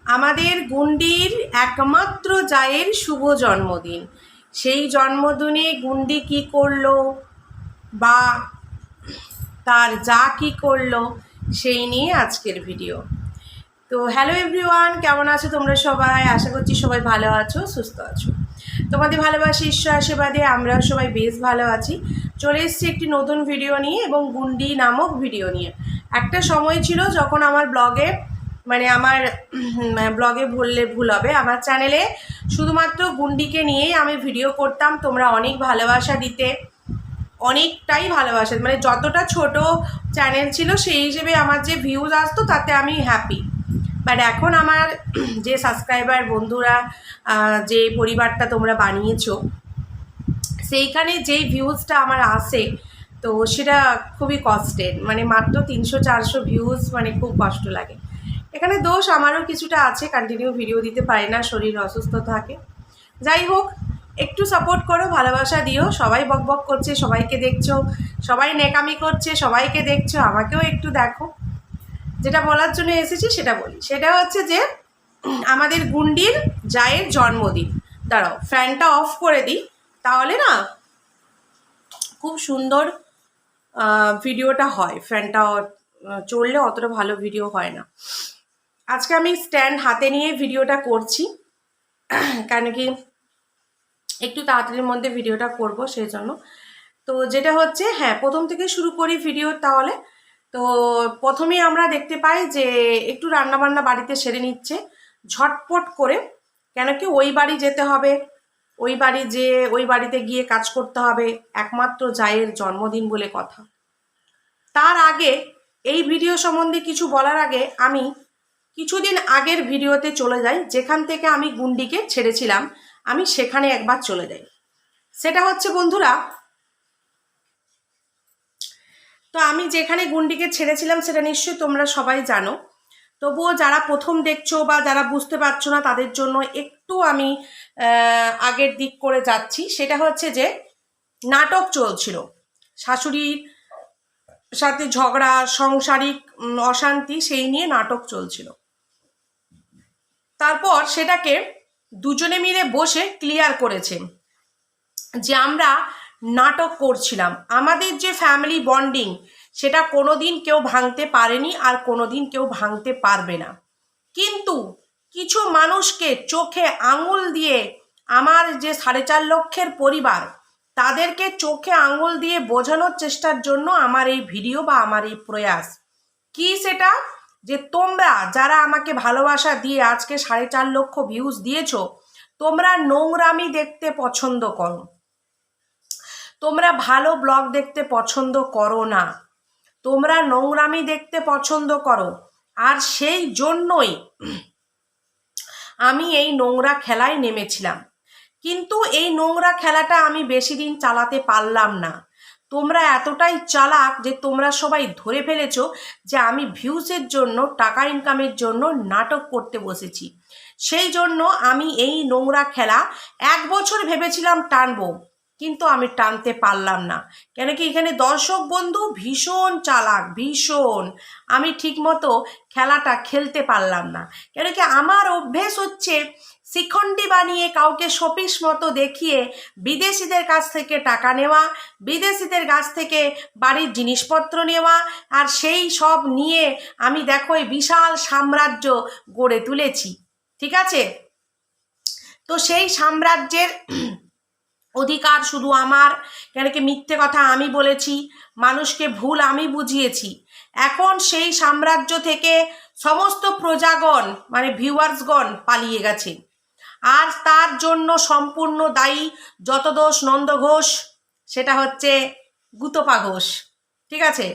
আমাদের গুন্ডির একমাত্র জায়ের শুভ জন্মদিন। সেই জন্মদিনে গুন্ডি কি করলো বা তার যা কি করলো সেই নিয়ে আজকের ভিডিও। তো হ্যালো এভরিওয়ান, কেমন আছো তোমরা সবাই? আশা করছি সবাই ভালো আছো, সুস্থ আছো। তোমাদের ভালোবাসি ঈশ্বর আশীর্বাদে আমরাও সবাই বেশ ভালো আছি। চলে এসেছি একটি নতুন ভিডিও নিয়ে এবং গুন্ডি নামক ভিডিও নিয়ে। একটা সময় ছিল যখন আমার ব্লগে বললে ভুল হবে, আমার চ্যানেলে শুধুমাত্র গুন্ডিকে নিয়েই আমি ভিডিও করতাম। তোমরা অনেক ভালোবাসা দিতে, অনেকটাই ভালোবাসা, মানে যতটা ছোট চ্যানেল ছিল সেই হিসেবে আমার যে ভিউজ আসতো তাতে আমি হ্যাপি। বাট এখন আমার যে সাবস্ক্রাইবার বন্ধুরা, যে পরিবারটা তোমরা বানিয়েছো, সেইখানে যেই ভিউজটা আমার আসে তো সেটা খুবই কষ্টের, মানে মাত্র 300-400 ভিউজ, মানে খুব কষ্ট লাগে। এখানে দোষ আমারও কিছুটা আছে, কন্টিনিউ ভিডিও দিতে পারি না, শরীর অসুস্থ থাকে। যাই হোক, একটু সাপোর্ট করো, ভালোবাসা দিও। সবাই বকবক করছে, সবাইকে দেখছো, সবাই নেকামি করছে, সবাইকে দেখছো, আমাকেও একটু দেখো। যেটা বলার জন্য এসেছি সেটা বলি, সেটা হচ্ছে যে আমাদের গুন্ডির জায়ের জন্মদিন। দাঁড়াও ফ্যানটা অফ করে দিই, তাহলে না খুব সুন্দর ভিডিওটা হয়। ফ্যানটা চললে অতটা ভালো ভিডিও হয় না। আজকে আমি স্ট্যান্ড হাতে নিয়ে ভিডিওটা করছি, কেন কি একটু তাড়াতাড়ির মধ্যে ভিডিওটা করব সেই জন্য। তো যেটা হচ্ছে, হ্যাঁ, প্রথম থেকে শুরু করি ভিডিও তাহলে। তো প্রথমেই আমরা দেখতে পাই যে একটু রান্নাবান্না বাড়িতে সেরে নিচ্ছে ঝটপট করে, কেন কি ওই বাড়ি যেতে হবে, ওই বাড়িতে গিয়ে কাজ করতে হবে, একমাত্র জায়ের জন্মদিন বলে কথা। তার আগে এই ভিডিও সম্বন্ধে কিছু বলার আগে আমি কিছুদিন আগের ভিডিওতে চলে যাই, যেখান থেকে আমি গুন্ডিকে ছেড়েছিলাম, আমি সেখানে একবার চলে যাই। সেটা হচ্ছে বন্ধুরা, তো আমি যেখানে গুন্ডিকে ছেড়েছিলাম সেটা নিশ্চয়ই তোমরা সবাই জানো। তবুও যারা প্রথম দেখছো বা যারা বুঝতে পারছো না তাদের জন্য একটু আমি আগের দিক করে যাচ্ছি। সেটা হচ্ছে যে নাটক চলছিল, শাশুড়ির সাথে ঝগড়া, সাংসারিক অশান্তি, সেই নিয়ে নাটক চলছিল। তারপর সেটাকে দুজনে মিলে বসে ক্লিয়ার করেছে যে আমরা নাটক করছিলাম। আমাদের যে ফ্যামিলি বন্ডিং সেটা কোনোদিন কেউ ভাঙতে পারেনি আর কোনোদিন কেউ ভাঙতে পারবে না। কিন্তু কিছু মানুষকে চোখে আঙুল দিয়ে, আমার যে 4.5 লক্ষের পরিবার, তাদেরকে চোখে আঙুল দিয়ে বোঝানোর চেষ্টার জন্য আমার এই ভিডিও বা আমার এই প্রয়াস। কি সেটা? যে তোমরা যারা আমাকে ভালোবাসা দিয়ে আজকে 4.5 লক্ষ ভিউজ দিয়েছো, তোমরা নোংরামি দেখতে পছন্দ করো, তোমরা ভালো ব্লগ দেখতে পছন্দ করো না, তোমরা নোংরামি দেখতে পছন্দ করো। আর সেই জন্যই আমি এই নোংরা খেলায় নেমেছিলাম। কিন্তু এই নোংরা খেলাটা আমি বেশি দিন চালাতে পারলাম না। তোমরা এতটাই চালাক যে তোমরা সবাই ধরে ফেলেছো যে আমি ভিউজের জন্য, টাকা ইনকামের জন্য নাটক করতে বসেছি। সেই জন্য আমি এই নোংরা খেলা 1 বছর ভেবেছিলাম টানবো, কিন্তু আমি টানতে পারলাম না। কেন কি এখানে দর্শক বন্ধু ভীষণ চালাক, ভীষণ। আমি ঠিকমতো খেলাটা খেলতে পারলাম না। কেন কি আমার অভ্যেস হচ্ছে শিখণ্ডী বানিয়ে কাউকে শপিস মতো দেখিয়ে বিদেশিদের কাছ থেকে টাকা নেওয়া, বিদেশিদের কাছ থেকে বাড়ির জিনিসপত্র নেওয়া, আর সেই সব নিয়ে আমি দেখো এই বিশাল সাম্রাজ্য গড়ে তুলেছি। ঠিক আছে? তো সেই সাম্রাজ্যের অধিকার শুধু আমার। কেন কি মিথ্যে কথা আমি বলেছি, মানুষকে ভুল আমি বুঝিয়েছি। এখন সেই সাম্রাজ্য থেকে সমস্ত প্রজাগণ, মানে ভিউয়ার্সগণ পালিয়ে গেছে। আর তার জন্য সম্পূর্ণ দায়ী যত দোষ নন্দ ঘোষ, সেটা হচ্ছে গুতপা ঘোষ। ঠিক আছে?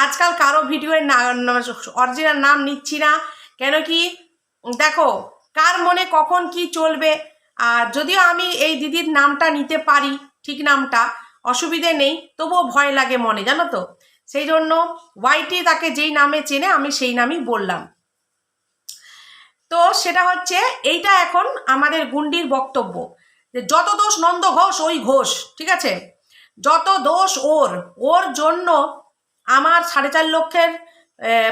আজকাল কারো ভিডিওর অরিজিনাল নাম নিচ্ছি না, কেন কি দেখো কার মনে কখন কি চলবে। আর যদিও আমি এই দিদির নামটা নিতে পারি, ঠিক নামটা, অসুবিধে নেই, তবুও ভয় লাগে মনে, জানো তো। সেই জন্য ওয়াইটি তাকে যেই নামে চেনে আমি সেই নামই বললাম। তো সেটা হচ্ছে এইটা এখন আমাদের গুন্ডির বক্তব্য, যে যত দোষ নন্দ ঘোষ ওই ঘোষ। ঠিক আছে? যত দোষ ওর জন্য আমার 4.5 লক্ষের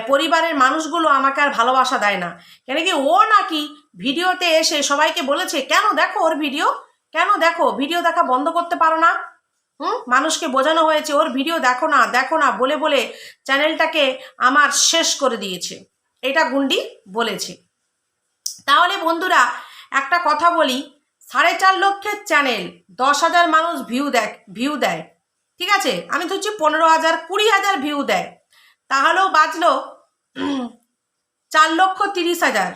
পরিবারের মানুষগুলো আমাকে আর ভালোবাসা দেয় না। কেন কি ও নাকি ভিডিওতে এসে সবাইকে বলেছে, কেন দেখো ওর ভিডিও, কেন দেখো, ভিডিও দেখা বন্ধ করতে পারো না? মানুষকে বোঝানো হয়েছে ওর ভিডিও দেখো না দেখো না বলে বলে চ্যানেলটাকে আমার শেষ করে দিয়েছে, এটা গুন্ডি বলেছে। তাহলে বন্ধুরা একটা কথা বলি, 4.5 লক্ষের চ্যানেল 10,000 মানুষ ভিউ দেয়, ঠিক আছে, আমি ধরছি 15,000 20,000 ভিউ দেয়, তাহলেও বাঁচলো 4,30,000।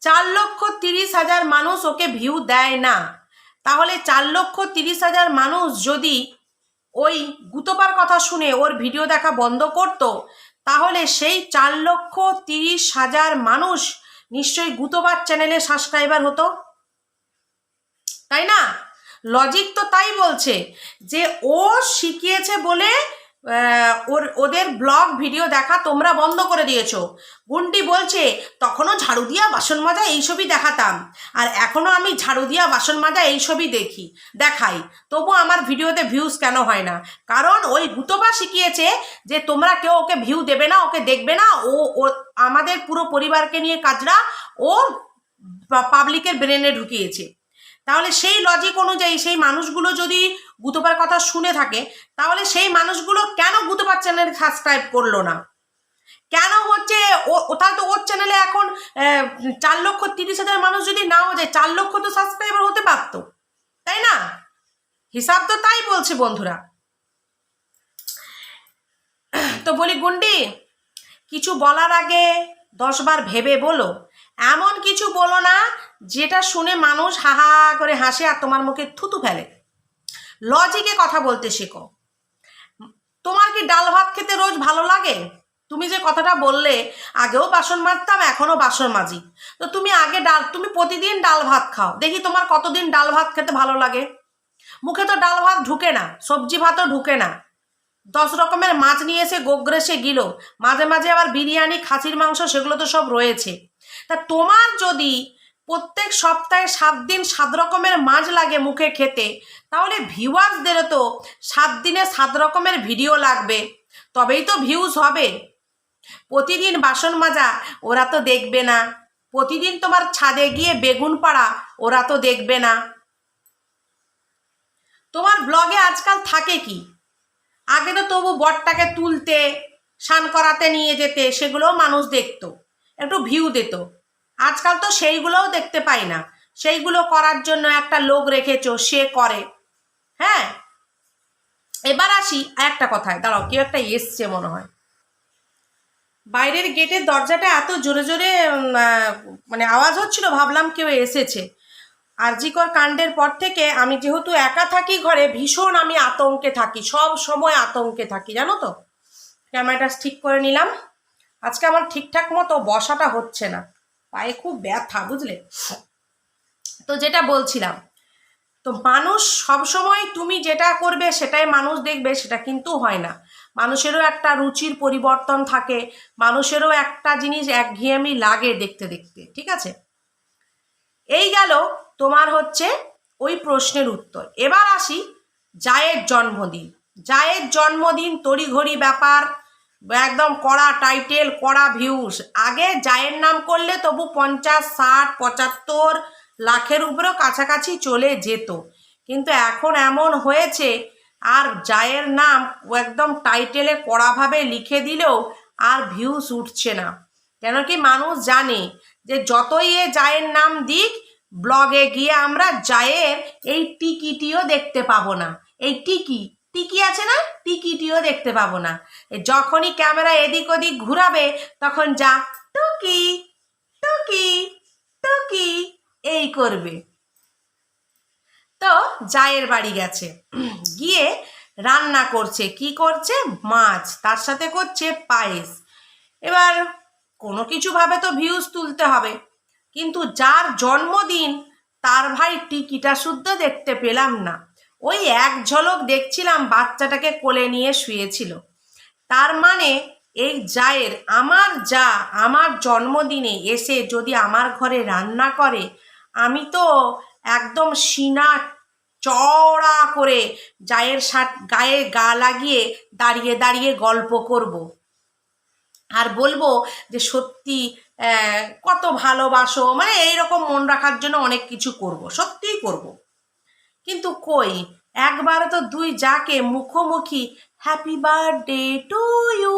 4,30,000 মানুষ ওকে ভিউ দেয় না, তাহলে 4,30,000 মানুষ যদি ওই গুতোবার কথা শুনে ওর ভিডিও দেখা বন্ধ করতো, তাহলে সেই 4,30,000 মানুষ নিশ্চয়ই গুতোবার চ্যানেলে সাবস্ক্রাইবার হতো, তাই না? লজিক তো তাই বলছে যে ও শিখিয়েছে বলে ওদের ব্লগ ভিডিও দেখা তোমরা বন্ধ করে দিয়েছো। গুন্ডি বলছে তখনও ঝাড়ু দিয়া বাসন মাজা এইসবই দেখাতাম, আর এখনও আমি ঝাড়ু দিয়া বাসন মাজা এইসবই দেখাই, তবু আমার ভিডিওতে ভিউজ কেন হয় না? কারণ ওই গুতোবা শিখিয়েছে যে তোমরা কেউ ওকে ভিউ দেবে না, ওকে দেখবে না, ও আমাদের পুরো পরিবারকে নিয়ে কাজরা ও পাবলিকের ব্রেনে ঢুকিয়েছে। তাহলে সেই লজিক অনুযায়ী সেই মানুষগুলো যদি গুতোবার কথা শুনে থাকে, তাহলে সেই মানুষগুলো কেন গুতোবার চ্যানেল সাবস্ক্রাইব করলো না? কেন হচ্ছে তাহলে তো ওর চ্যানেলে এখন 4,30,000 মানুষ যদি নাও যায়, 4 লক্ষ তো সাবস্ক্রাইবার হতে পারতো, তাই না? হিসাব তো তাই বলছে বন্ধুরা। তো বলি গুন্ডি, কিছু বলার আগে 10 বার ভেবে বলো, এমন কিছু বলো না যেটা শুনে মানুষ হাহা করে হাসে আর তোমার মুখে থুতু ফেলে। লজিকে কথা বলতে শেখো। তোমার কি ডাল ভাত খেতে রোজ ভালো লাগে? তুমি যে কথাটা বললে আগেও বাসন মাজতাম এখনও বাসন মাজি, তো তুমি প্রতিদিন ডাল ভাত খাও, দেখি তোমার কতদিন ডাল ভাত খেতে ভালো লাগে? মুখে তো ডাল ভাত ঢুকে না, সবজি ভাতও ঢুকে না, 10 রকমের মাছ নিয়ে এসে গোগ্রেসে গিলো, মাঝে মাঝে আবার বিরিয়ানি, খাসির মাংস, সেগুলো তো সব রয়েছে। তা তোমার যদি প্রত্যেক সপ্তাহে 7 দিন 7 রকমের মাছ লাগে মুখে খেতে, তাহলে ভিউয়ার্সদেরও তো 7 দিনে 7 রকমের ভিডিও লাগবে, তবেই তো ভিউজ হবে। প্রতিদিন বাসন মাজা ওরা তো দেখবে না, প্রতিদিন তোমার ছাদে গিয়ে বেগুন পাড়া ওরা তো দেখবে না। তোমার ব্লগে আজকাল থাকে কি? আগে তো তবু বরটাকে তুলতে, স্নান করাতে নিয়ে যেতে, সেগুলোও মানুষ দেখতো, একটু ভিউ দিত। আজকাল তো সেইগুলোও দেখতে পাই না, সেইগুলো করার জন্য একটা লোক রেখেছো, সে করে। হ্যাঁ, এবার আসি একটা কথায়, দাঁড়াও, কেউ একটা এসছে মনে হয়। বাইরের গেটের দরজাটা এত জোরে জোরে মানে আওয়াজ হচ্ছিল, ভাবলাম কেউ এসেছে। আরজিকর কাণ্ডের পর থেকে আমি যেহেতু একা থাকি ঘরে, ভীষণ আমি আতঙ্কে থাকি, সব সময় আতঙ্কে থাকি, জানো তো। ক্যামেরাটা ঠিক করে নিলাম। আজকে আমার ঠিকঠাক মতো বসাটা হচ্ছে না, পায়ে খুব ব্যথা, বুঝলে তো। যেটা বলছিলাম, তো মানুষ সবসময় তুমি যেটা করবে সেটাই মানুষ দেখবে, সেটা কিন্তু হয় না। মানুষেরও একটা রুচির পরিবর্তন থাকে, মানুষেরও একটা জিনিস একঘেয়েমি লাগে দেখতে দেখতে, ঠিক আছে। এই গেল তোমার হচ্ছে ওই প্রশ্নের উত্তর। এবার আসি জায়ের জন্মদিন। জায়ের জন্মদিন তড়িঘড়ি ব্যাপার, একদম কড়া টাইটেল, কড়া ভিউজ। আগে জায়ের নাম করলে তবু 50, 60, 75 লাখের উপরেও কাছাকাছি চলে যেত, কিন্তু এখন এমন হয়েছে আর জায়ের নাম একদম টাইটেলে কড়াভাবে লিখে দিলেও আর ভিউজ উঠছে না। কেন কি মানুষ জানে যে যতই এ জায়ের নাম দিক, ব্লগে গিয়ে আমরা জায়ের এই টিকিটিও দেখতে পাবো না। এই টিকি আছে না, টিকিটিও দেখতে পাবো না। যখনই ক্যামেরা এদিক ওদিক ঘুরাবে তখন যা টুকি টুকি টুকি এই করবে। তো জায়ের বাড়ি গেছে, গিয়ে রান্না করছে, কি করছে, মাছ, তার সাথে করছে পায়েস। এবার কোনো কিছুভাবে তো ভিউজ তুলতে হবে, কিন্তু যার জন্মদিন তার ভাই টিকিটা শুদ্ধ দেখতে পেলাম না। ওই এক ঝলক দেখছিলাম, বাচ্চাটাকে কোলে নিয়ে শুয়েছিল। তার মানে এই জায়ের, আমার জন্মদিনে এসে যদি আমার ঘরে রান্না করে, আমি তো একদম সিনা চওড়া করে জায়ের গায়ে গা লাগিয়ে দাঁড়িয়ে দাঁড়িয়ে গল্প করব। আর বলবো যে সত্যি কত ভালোবাসো, মানে এইরকম মন রাখার জন্য অনেক কিছু করব, সত্যিই করব। কিন্তু কই একবারও তো দুই যাকে মুখোমুখি হ্যাপি বার্থডে টু ইউ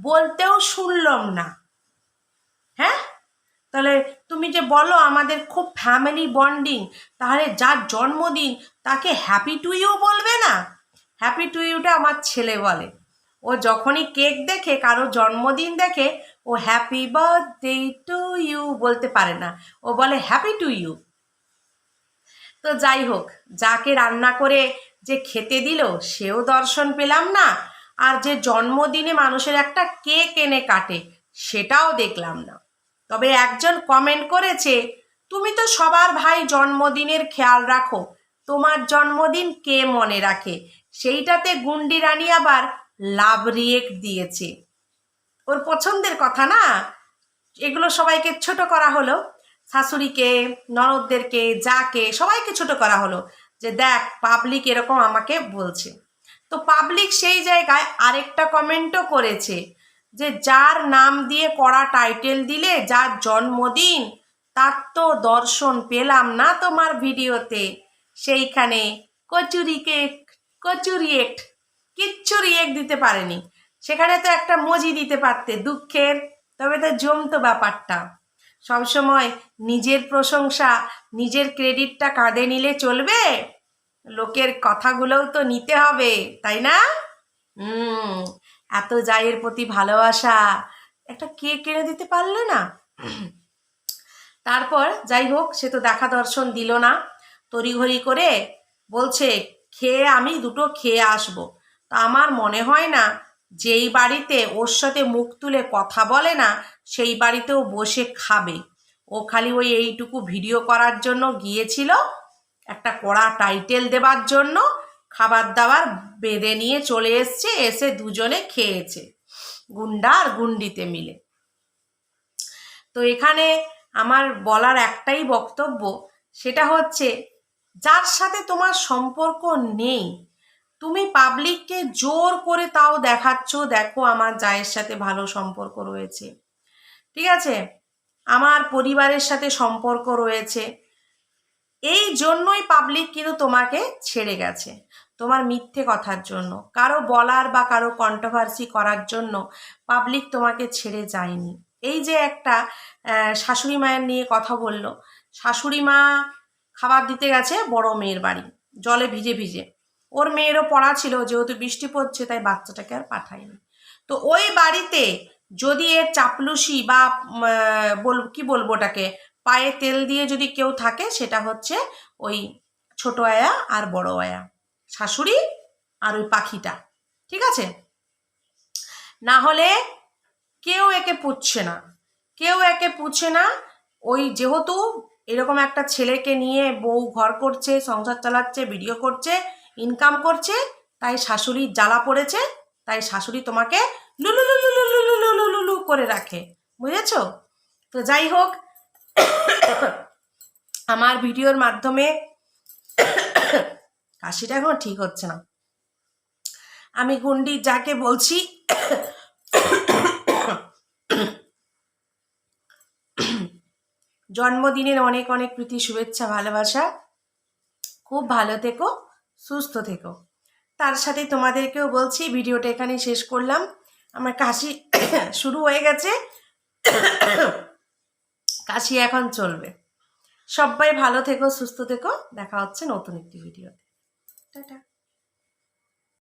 বলতেও শুনলাম না। হ্যাঁ, তাহলে তুমি যে বলো আমাদের খুব ফ্যামিলি বন্ডিং, তাহলে যার জন্মদিন তাকে হ্যাপি টু ইউ বলবে না? হ্যাপি টু ইউটা আমার ছেলে বলে। ও যখনই কেক দেখে, কারো জন্মদিন দেখে, ও হ্যাপি বার্থডে টু ইউ বলতে পারে না, ও বলে হ্যাপি টু ইউ। তো যাই হোক, যাকে রান্না করে যে খেতে দিল সেও দর্শন পেলাম না, আর যে জন্মদিনে মানুষের একটা কেক এনে কাটে সেটাও দেখলাম না। তবে একজন কমেন্ট করেছে, তুমি তো সবার ভাই জন্মদিনের খেয়াল রাখো, তোমার জন্মদিন কে মনে রাখে? সেইটাতে গুন্ডি রানী আবার লাভ রিয়েক্ট দিয়েছে। ওর পছন্দের কথা না, এগুলো সবাইকে ছোট করা হলো, শাশুড়িকে, ননদদেরকে, যাকে সবাইকে ছোট করা হলো, যে দেখ পাবলিক এরকম আমাকে বলছে। তো পাবলিক সেই জায়গায় আরেকটা কমেন্টও করেছে যে যার নাম দিয়ে করা টাইটেল দিলে যার জন্মদিন, তার তো দর্শন পেলাম না তোমার ভিডিওতে, সেইখানে কচুরি কেক, কচুরি একট, কিচ্ছু রিয়েক্ট দিতে পারেনি। সেখানে তো একটা মজি দিতে পারতে দুঃখের, তবে তো জমতো ব্যাপারটা। সবসময় নিজের প্রশংসা, নিজের ক্রেডিটটা কাঁধে নিলে চলবে? লোকের কথাগুলোও তো নিতে হবে, তাই না? এত জায়ের প্রতি ভালোবাসা, একটা কেক কিনে দিতে পারলে না? তারপর যাই হোক, সে তো দেখা দর্শন দিল না, তড়িঘড়ি করে বলছে খেয়ে আমি দুটো খেয়ে আসবো। তা আমার মনে হয় না যেই বাড়িতে ওর সাথে মুখ তুলে কথা বলে না সেই বাড়িতেও বসে খাবে। ও খালি ওই এইটুকু ভিডিও করার জন্য গিয়েছিল, একটা কড়া টাইটেল দেবার জন্য, খাবার দাবার বেঁধে নিয়ে চলে এসছে, এসে দুজনে খেয়েছে গুন্ডা আর গুন্ডিতে মিলে। তো এখানে আমার বলার একটাই বক্তব্য, সেটা হচ্ছে যার সাথে তোমার সম্পর্ক নেই, তুমি পাবলিককে জোর করে তাও দেখাচ্ছ, দেখো আমার জায়ের সাথে ভালো সম্পর্ক রয়েছে, ঠিক আছে, আমার পরিবারের সাথে সম্পর্ক রয়েছে, এই জন্যই পাবলিক কিন্তু তোমাকে ছেড়ে গেছে, তোমার মিথ্যে কথার জন্য, কারো বলার বা কারো কন্ট্রোভার্সি করার জন্য পাবলিক তোমাকে ছেড়ে যায়নি। এই যে একটা শাশুড়ি মায়ের নিয়ে কথা বললো, শাশুড়ি মা খাবার দিতে গেছে বড় মেয়ের বাড়ি, জলে ভিজে ভিজে, ওর মেয়েরও পড়া ছিল, যেহেতু বৃষ্টি পড়ছে তাই বাচ্চাটাকে আর পাঠায়নি। তো ওই বাড়িতে যদি এর চাপলুসি বা কি বলবো ওটাকে, পায়ে তেল দিয়ে যদি কেউ থাকে, সেটা হচ্ছে ওই ছোট আয়া আর বড় আয়া, শাশুড়ি আর ওই পাখিটা, ঠিক আছে? না হলে কেউ একে পুচ্ছে না, কেউ একে পুচ্ছে না। ওই যেহেতু এরকম একটা ছেলেকে নিয়ে বউ ঘর করছে, সংসার চালাচ্ছে, ভিডিও করছে, ইনকাম করছে, তাই শাশুড়ির জ্বালা পড়েছে, তাই শাশুড়ি তোমাকে লুলু লুলু লুলু লুলু লুলু লু করে রাখে, বুঝেছো? তো যাই হোক, আমার ভিডিওর মাধ্যমে কাশিটা এখনো ঠিক হচ্ছে না, আমি গুন্ডি যাকে বলছি জন্মদিনের অনেক অনেক প্রীতি, শুভেচ্ছা, ভালোবাসা, খুব ভালো থেকো, সুস্থ থেকো। তার সাথে তোমাদেরকেও বলছি ভিডিওটা এখানেই শেষ করলাম, আমার কাশি শুরু হয়ে গেছে, কাশি এখন চলবে। সবাই ভালো থেকো, সুস্থ থেকো, দেখা হচ্ছে নতুন একটি ভিডিওতে। টাটা।